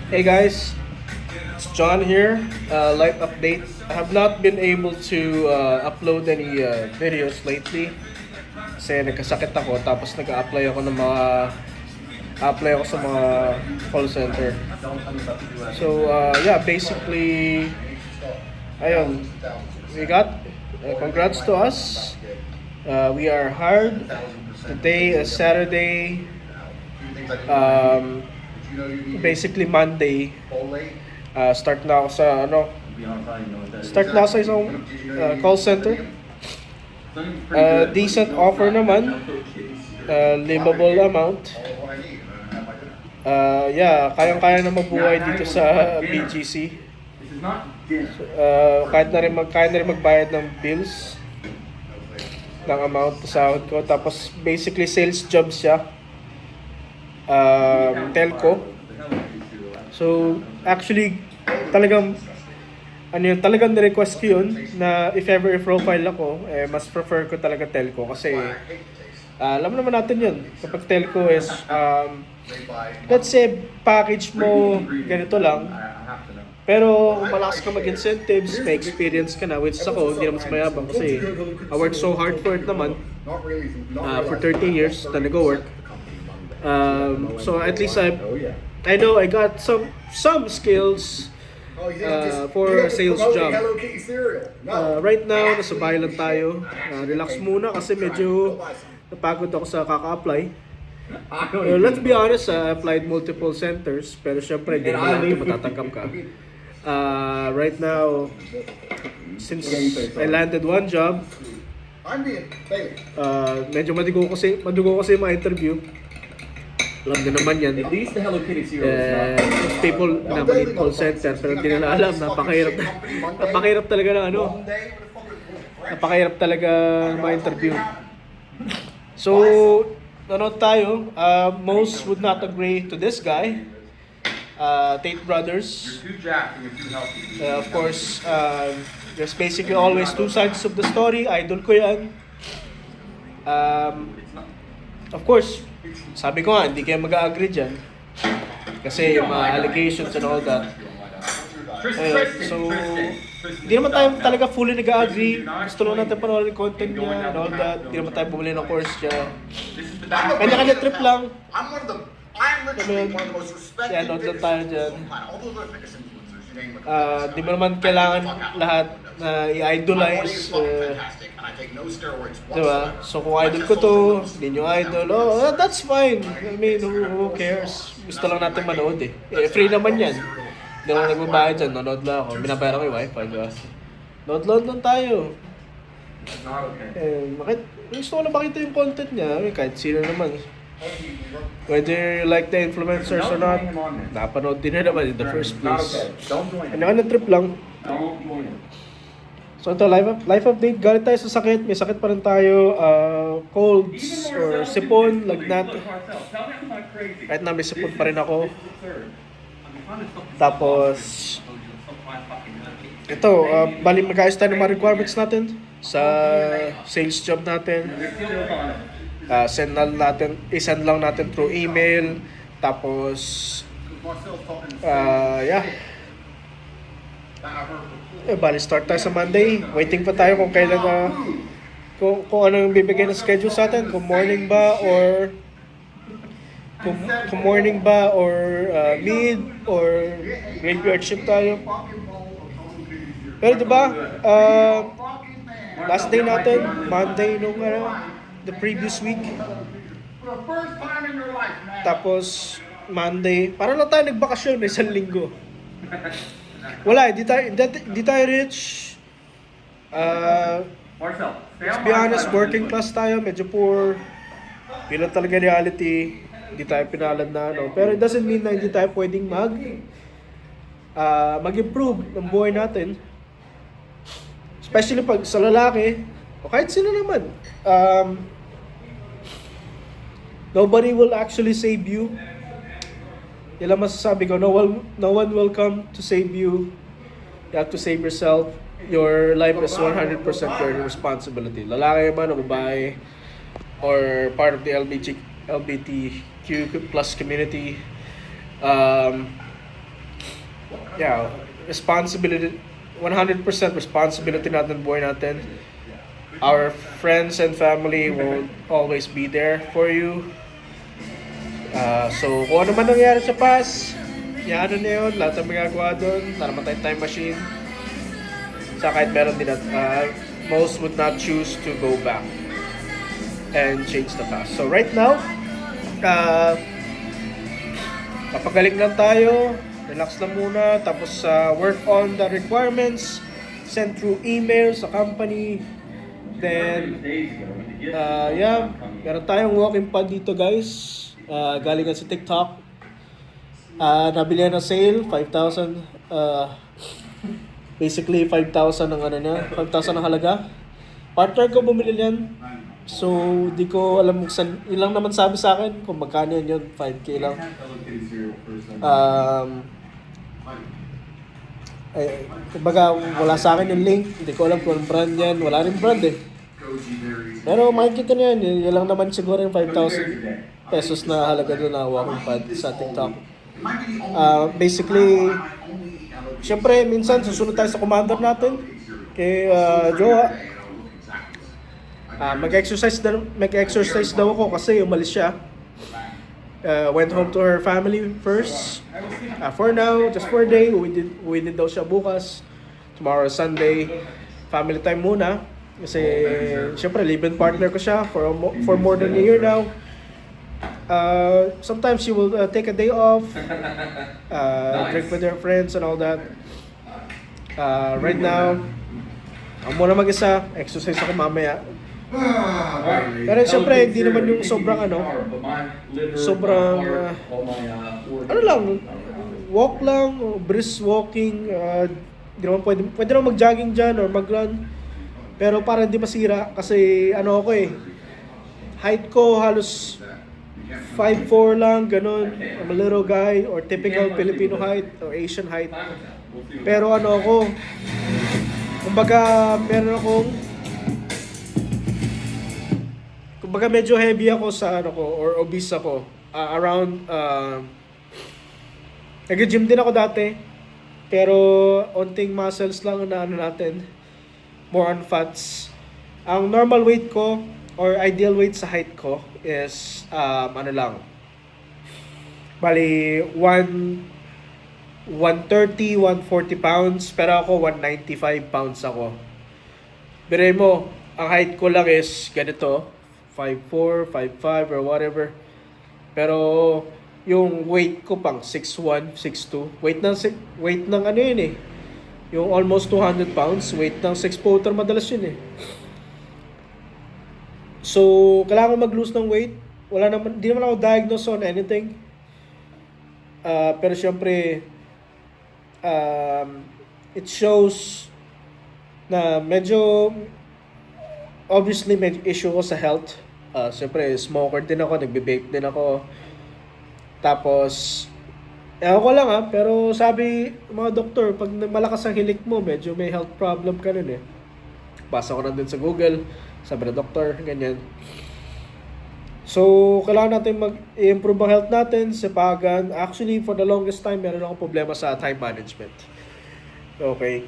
Hey guys, it's John here. Life update. I have not been able to upload any videos lately kasi nagkasakit ako tapos nag-apply ako ng mga apply ako sa mga call center. So yeah, basically ayun, we got congrats to us. We are hired. Today is Saturday. Basically Monday. Start na ako sa start na ako sa isang call center. Decent offer naman. Livable amount. Yeah, kayang-kaya na mabuhay dito sa BGC. Kaya na rin magbayad ng bills ng amount sa sahod ko. Tapos basically sales job siya. Telco. So actually talagang talagang ni-request ko yun na if ever i-profile ako, mas prefer ko talaga telco kasi alam naman natin yun. Kapag telco is let's say package mo ganito lang, pero malakas ka mag-incentives, may experience ka na, which ako hindi naman sa mayabang kasi I worked so hard for it naman for 30 years na nag-work. So at least I know I got some skills for a sales job. Right now, nasa bahay lang tayo. Relax muna kasi medyo napagod ako sa kaka-apply. Let's be honest, I applied multiple centers pero syempre hindi naman lahat matatanggap ka. Right now, since I landed one job, medyo madugo kasi yung mga interview. Alam nyo naman yan. People na maliit call center pero hindi nila alam, napakahirap talaga na napakahirap talaga ma-interview. So, tayo, most would not agree to this guy, Tate Brothers. Of course, there's basically always two sides of the story. Idol ko yan. Of course, sabi ko nga, hindi kayo mag-agree dyan. Kasi yung mga allegations and all that. So, hindi naman tayo talaga fully nag-agree. Gusto lang natin panoorin yung content niya and all that. Hindi naman tayo bumili ng course niya. Kanya-kanya trip lang. Kaya nood lang tayo dyan. Di mo naman kailangan lahat na i-idolize. Diba? So kung idol ko to, hindi nyo idol, that's fine. I mean, who cares? Gusto lang natin manood free naman yan. Hindi naman nagbabayad dyan, nanood lang ako. Binabayaran ko yung wifi, diba? Nood lang tayo. Gusto ko lang makita yung content niya, kahit sino naman. Whether you like the influencers or not, napanood din na naman in the first place. Kanya-kanya trip lang. So ito, life update. Galit tayo sa sakit. May sakit pa rin tayo. Colds or sipon, lagnat. Kahit na may sipon pa rin ako. Tapos ito, bali mag-ayos tayo ng mga requirements natin sa sales job natin. I-send lang natin through email. Tapos yeah. Bali start tayo sa Monday. Waiting pa tayo kung kailan kung ano yung bibigay ng schedule sa atin, kung morning ba or mid or graveyard shift tayo. Pero diba, last day natin, Monday nung the previous week. Tapos Monday, parang lang tayo nagbakasyon isang linggo. Wala, di tayo rich. Let's be honest, working class tayo, medyo poor. Yun lang talaga reality. Hindi tayo pinalad na Pero it doesn't mean na hindi tayo pwedeng mag-improve ng buhay natin. Especially pag sa lalaki, o kahit sino naman. Nobody will actually save you. Yan lang masasabi ko, no one will come to save you. You have to save yourself. Your life is 100% your responsibility. Lalaki man o babae or part of the LGBTQ plus community. yeah, responsibility, 100% responsibility natin buhay natin. Our friends and family will always be there for you. So, kung ano man nangyari sa past, yan na yun, lahat ng magagawa doon, tara tayo time machine. Sa kahit meron din at most would not choose to go back and change the past. So right now, papagaling lang tayo, relax lang muna, tapos work on the requirements, send through email sa company. Then, yeah, meron tayong walking pad dito guys. Galing sa TikTok. Nabili na sale, 5,000. Basically, 5,000 ang ano niya, 5,000 ang halaga. Partner ko bumili niyan. So, di ko alam kung saan, ilang naman sabi sa akin kung magkano yan yun, 5K lang. Kumbaga, wala sa akin yung link, hindi ko alam kung brand yan, wala rin brand eh. Pero makikita niya yan, yun lang naman siguro yung 5,000 pesos na halaga doon na walking pad sa TikTok. Basically, siyempre, minsan susunod tayo sa commander natin kay Joa. Mag-exercise daw ako kasi umalis siya. Went home to her family first. For now, just for a day, we did daw siya bukas. Tomorrow Sunday, family time muna. Kasi siyempre, live-in partner ko siya for more than a year now. Sometimes she will take a day off, drink with her friends and all that. Right now, ako muna mag-isa, exercise ako mamaya. Pero siyempre, hindi naman yung sobrang ano lang, walk lang, brisk walking, hindi naman pwede naman mag-jogging dyan or mag-run. Pero para hindi masira, kasi ano ako height ko halos 5'4" lang, ganun. I'm a little guy, or typical Filipino height, or Asian height. Pero ano ako, kumbaga medyo heavy ako sa or obese ako. Nag-gym din ako dati, pero onting muscles lang na natin, more on fats. Ang normal weight ko, or ideal weight sa height ko is bali 130, 140 pounds, pero ako 195 pounds ako. Biray mo, ang height ko lang is ganito, 5'4", 5'5", or whatever. Pero yung weight ko pang 6'1", 6'2". Weight ng ano yun yung almost 200 pounds, weight ng 6-footer madalas yun So, kailangan mag-lose ng weight. Di naman ako diagnosed on anything. Pero syempre, it shows na obviously may issue ko sa health. Syempre, smoker din ako, nagbe-vape din ako. Tapos, ewan ko lang pero sabi mga doktor, pag malakas ang hilik mo, medyo may health problem ka nun Basa ko na din sa Google, sabi na doktor, ganyan. So, kailangan natin mag-improve ang health natin, sipagan. Actually, for the longest time, meron akong problema sa time management. Okay.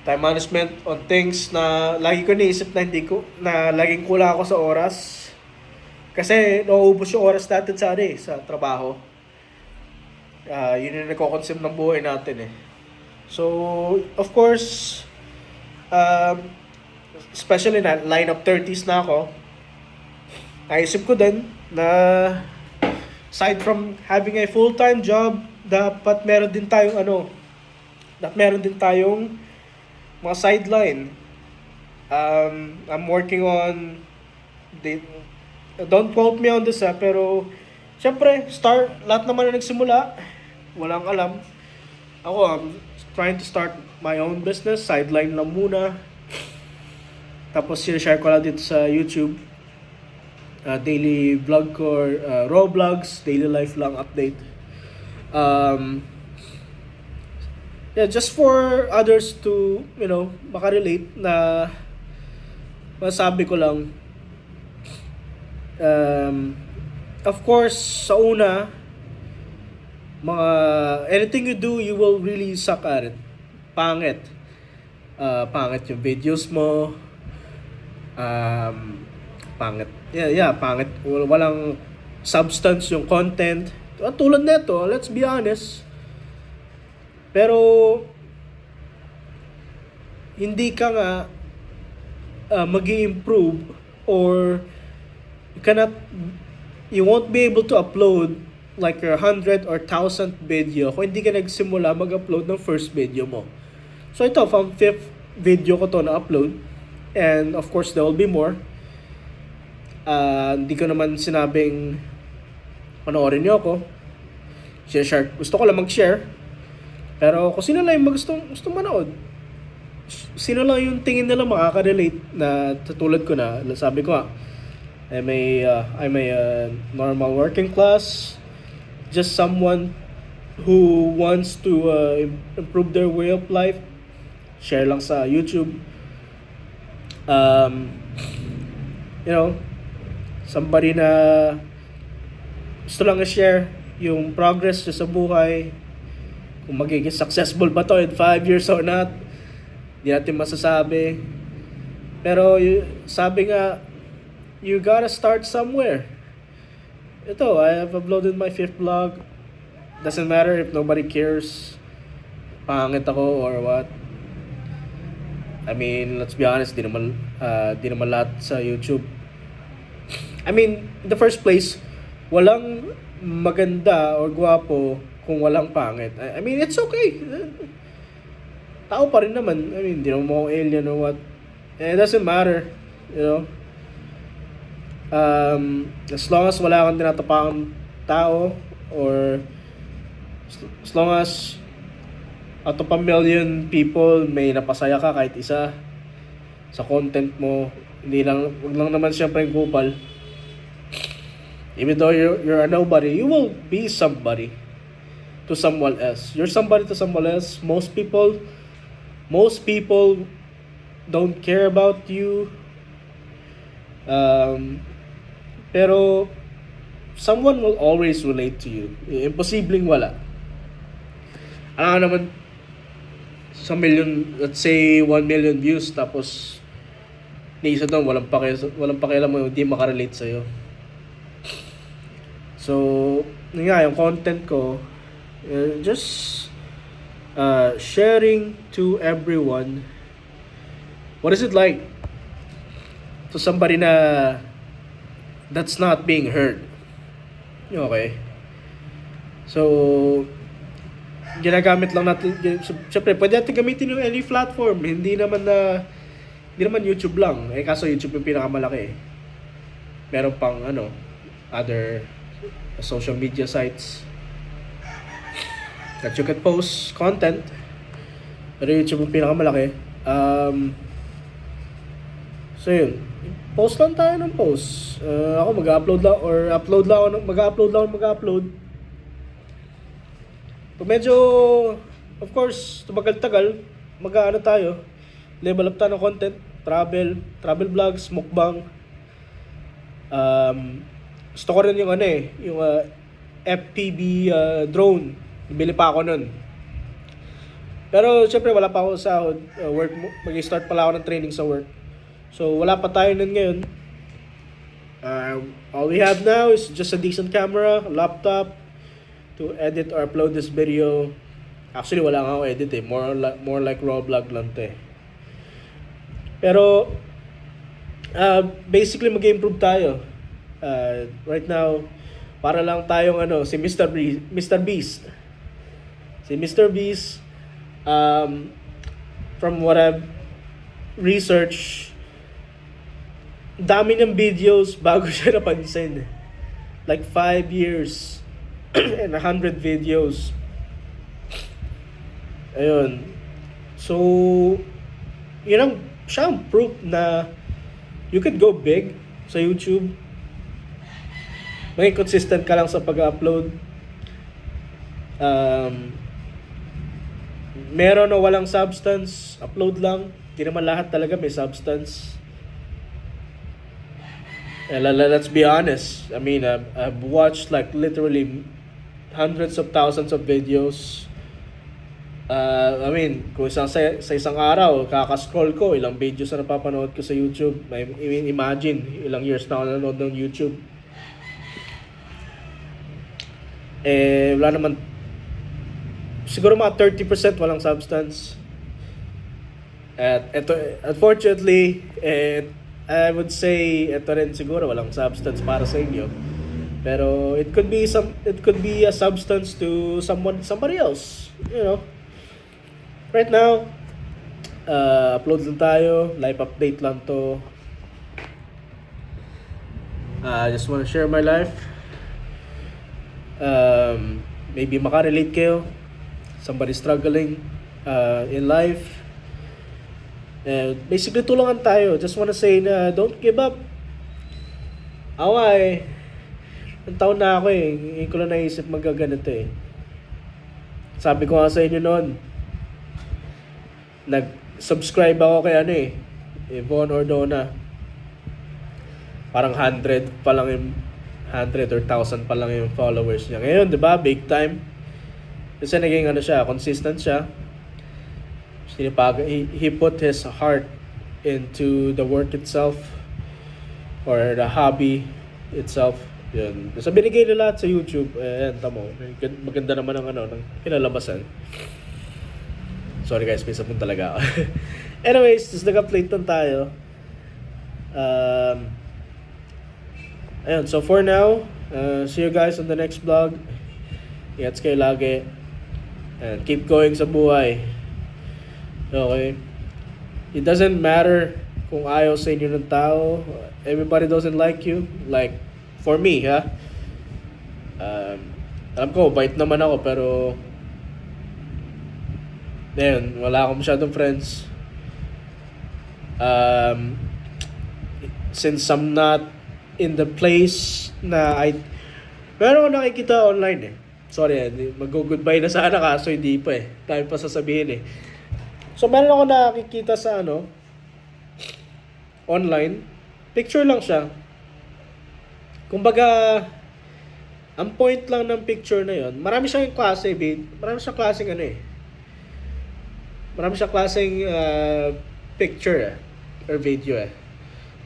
Time management on things na lagi ko naisip na laging kulang ako sa oras. Kasi nauubos yung oras natin sa trabaho. Yun yung nagko-consume ng buhay natin So, of course, especially na line of 30s na ako, naisip ko din na aside from having a full-time job, dapat meron din tayong mga sideline. I'm working on don't quote me on this pero syempre lahat naman na nagsimula, walang alam. I'm trying to start my own business, sideline lang muna. Tapos share ko lang dito sa YouTube. Daily vlog ko, raw vlogs, daily life lang update. Just for others to, makarelate na masabi ko lang. Of course, sa una, Mga anything you do, you will really suck at it. Pangit. Pangit yung videos mo. Um, Pangit. Yeah, pangit. Walang substance yung content. Tulad nito, let's be honest. Pero hindi ka nga mag-i-improve, or you cannot, you won't be able to upload like your 100 or 1,000 video kung hindi ka nagsimula mag-upload ng first video mo. So ito, from 5th video ko to na-upload, and of course there will be more. Hindi ko naman sinabing panoorin niyo ako. Share. Gusto ko lang mag-share. Pero kung sino lang yung gustong manood, sino lang yung tingin nila makaka-relate na tulad ko na sabi ko I'm a normal working class, just someone who wants to improve their way of life, share lang sa YouTube. You know, somebody na gusto lang i-share yung progress sa buhay, kung magiging successful ba to in 5 years or not, di natin masasabi. Pero sabi nga, you gotta start somewhere. Ito, I have uploaded my 5th vlog. Doesn't matter if nobody cares. Pangit ako or what. I mean, let's be honest, di naman lahat sa YouTube. I mean, in the first place, walang maganda or gwapo kung walang pangit. I mean, it's okay. Tao pa rin naman. I mean, di naman mo alien or what. And it doesn't matter, you know. As long as wala kang tinatapakang tao, or as long as out of a million people may napasaya ka kahit isa sa content mo, wag lang naman siyempre yung kupal. Even though you're a nobody, you will be somebody to someone else. You're somebody to someone else. Most people don't care about you. Pero someone will always relate to you. Imposibleng wala. Alam naman, sa million, let's say 1 million views, tapos ni isa doon walang pakialam mo, hindi makarelate sa'yo. So, yun nga, yung content ko, just sharing to everyone what is it like to somebody na that's not being heard. Okay. So, ginagamit lang natin, syempre pwede natin gamitin yung any platform, hindi naman YouTube lang, kaso YouTube yung pinakamalaki. Meron pang other social media sites that you can post content, pero YouTube yung pinakamalaki. So yun, post lang tayo ng post. Ako mag-upload lang mag-upload. Pag medyo, of course, tumagal-tagal, tayo, level up tayo ng content, travel vlogs, mukbang. Gusto ko rin yung yung FPV drone. Bili pa ako nun. Pero syempre wala pa ako sa work, mag-start pala ako ng training sa work. So wala pa tayo nun ngayon. All we have now is just a decent camera, laptop, to edit or upload this video. Actually, wala nga ako edit more like raw vlog lang to Pero, basically mag-improve tayo. Right now, para lang tayong si Mr. Beast. Si Mr. Beast, from what I've researched, dami ng videos bago siya napansin. Like 5 years. And 100 videos. Ayun. So, siya ang proof na you could go big sa YouTube. Maging consistent ka lang sa pag-upload. Meron na walang substance, upload lang. Hindi naman lahat talaga may substance. Let's be honest. I mean, I've watched like literally hundreds of thousands of videos. I mean, kung sa isang araw, kakascroll ko, ilang videos na napapanood ko sa YouTube. I mean, imagine, ilang years na ako nanonood ng YouTube. Wala naman, siguro mga 30% walang substance. At ito, unfortunately, I would say, ito rin siguro walang substance para sa inyo. Pero it could be a substance to somebody else, you know. Right now, upload lang tayo, live update lang to. I just want to share my life. Maybe makarelate kayo. Somebody struggling in life. Basically, tulungan tayo. Just want to say na don't give up. Away. Ang taon na ako eh. Hindi ko lang naisip magaganito eh. Sabi ko nga sa inyo noon, nag-subscribe ako kay Yvonne Ordona. Parang 100 pa lang yung 100 or 1,000 pa lang yung followers niya. Ngayon, 'di ba? Big time. Kasi naging consistent siya. He put his heart into the work itself or the hobby itself. Yun. So binigay na lahat sa YouTube. Tamo. Maganda naman ang ng kinalabasan. Sorry guys, may sabon talaga ako. Anyways, just nag-update lang tayo. Ayun, so for now, see you guys on the next vlog. Ingat kayo lagi. And keep going sa buhay. Okay? It doesn't matter kung ayaw sa inyo ng tao. Everybody doesn't like you. Like, for me, ha? Alam ko, bait naman ako, pero ayun, wala akong masyadong friends. Since I'm not in the place na pero nakikita online eh. Sorry, mag-goodbye na sana kaso hindi pa eh. Dahil pa sasabihin eh. So, meron ako nakikita sa online. Picture lang siya. Kumbaga, ang point lang ng picture na yon, marami siyang klase, marami siyang klaseng marami siyang klaseng picture or video eh.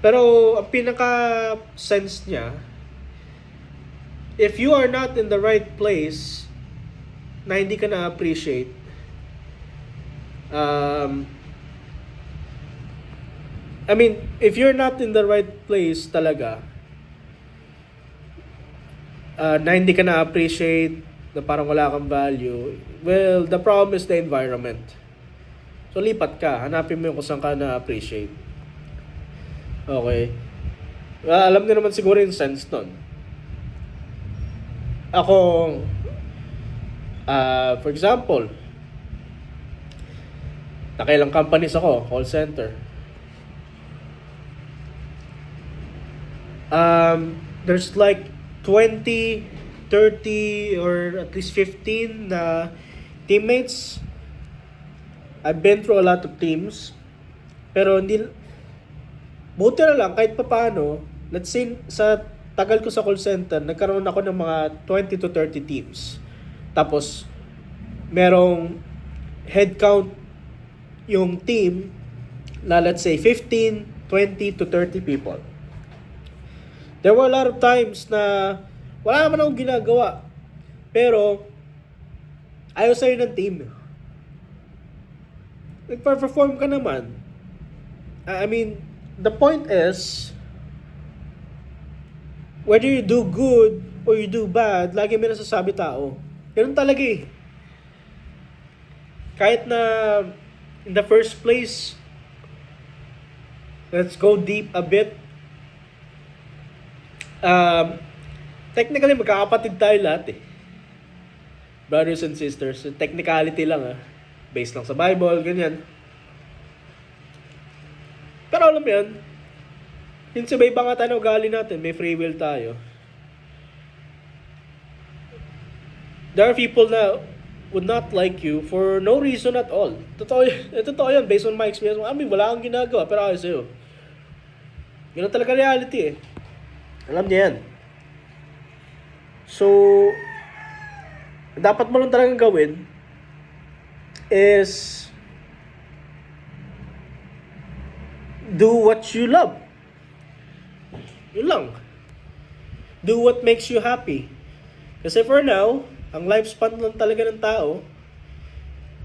Pero ang pinaka-sense niya, if you are not in the right place na hindi ka na-appreciate, I mean, if you're not in the right place talaga, na hindi ka na-appreciate, na parang wala kang value, well, the problem is the environment. So, lipat ka. Hanapin mo yung kung saan ka na-appreciate. Okay. Alam niyo naman siguro yung sense nun. Ako, for example, nakailang companies ako, call center. There's like 20, 30, or at least 15 na teammates. I've been through a lot of teams. Pero buti na lang, kahit papaano, let's say, sa tagal ko sa call center, nagkaroon ako ng mga 20 to 30 teams. Tapos, merong headcount yung team na let's say 15, 20 to 30 people. There were a lot of times na wala naman akong ginagawa. Pero, ayaw sa'yo ng team. Nagpa-perform ka naman. I mean, the point is, whether you do good or you do bad, lagi may nasasabi tao. Ganun talaga eh. Kahit na in the first place, let's go deep a bit. Technically, magkakapatid tayo lahat eh. Brothers and sisters. Technicality lang based lang sa Bible, ganyan. Pero alam mo yan, yung sa iba nga tayo ugali natin, may free will tayo. There are people na would not like you for no reason at all. Totoo yan, based on my experience. I mean, wala kang ginagawa, pero ayos sa'yo. Yun ang talaga reality eh. Alam niya yan. So, dapat mo lang talagang gawin is do what you love. Yun lang. Do what makes you happy. Kasi for now, ang lifespan lang talaga ng tao,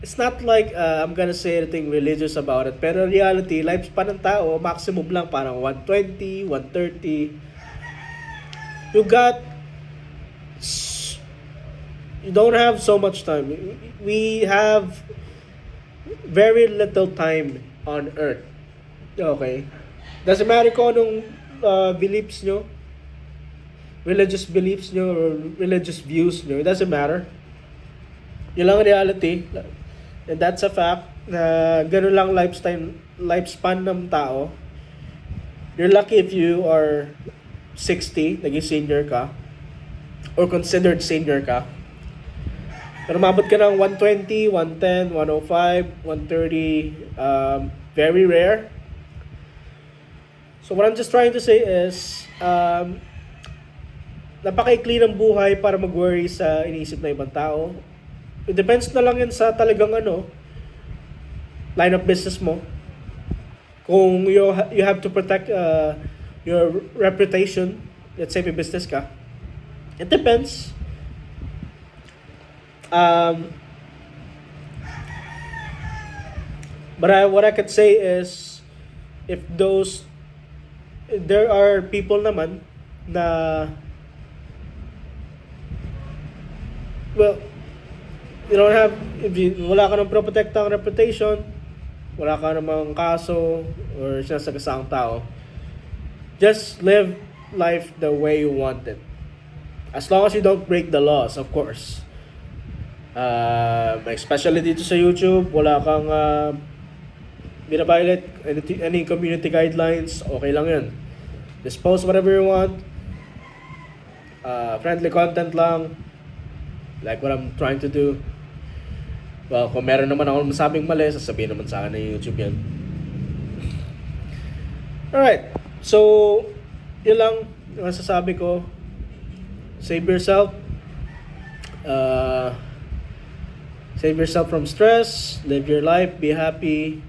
it's not like I'm gonna say anything religious about it, pero in reality, lifespan ng tao, maximum lang parang 120, 130. You got, you don't have so much time. We have very little time on earth. Okay? Doesn't matter kung anong beliefs nyo, religious beliefs nyo, or religious views nyo, it doesn't matter. Yun lang ang reality. And that's a fact na gano'n lang lifespan ng tao. You're lucky if you are 60, naging senior ka, or considered senior ka. Pero mabot ka ng 120, 110, 105, 130, very rare. So what I'm just trying to say is, napaka-ikli ng buhay para mag-worry sa iniisip na ibang tao. It depends na lang yan sa talagang line of business mo. Kung you have to protect your reputation, let's say may business ka, it depends. But what I could say is, if there are people naman na, well, you don't have, wala ka ng protektang reputation, wala ka namang kaso or sinasagasang tao, just live life the way you want it. As long as you don't break the laws, of course. Especially dito sa YouTube, wala kang binabiolate any community guidelines, okay lang yun. Just post whatever you want. Friendly content lang. Like what I'm trying to do. Well, kung meron naman ako masabing mali, sasabihin naman sa akin ng YouTube yan. Alright. So, yun lang yung masasabi ko. Save yourself. Save yourself from stress. Live your life. Be happy.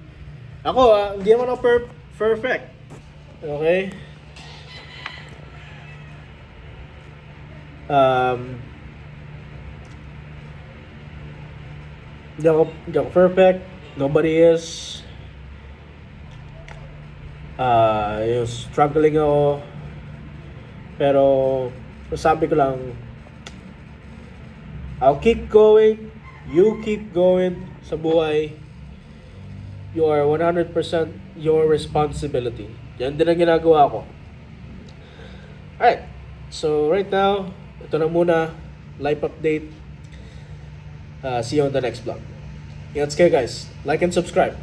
Ako, hindi naman ako perfect. Okay? Hindi ako perfect. Nobody is. Yung struggling ako. Pero, sabi ko lang, I'll keep going. You keep going sa buhay. You are 100% your responsibility. Yan din ang ginagawa ko. Alright. So, right now, ito na muna. Life update. See you on the next vlog. Ingat kayo guys. Like and subscribe.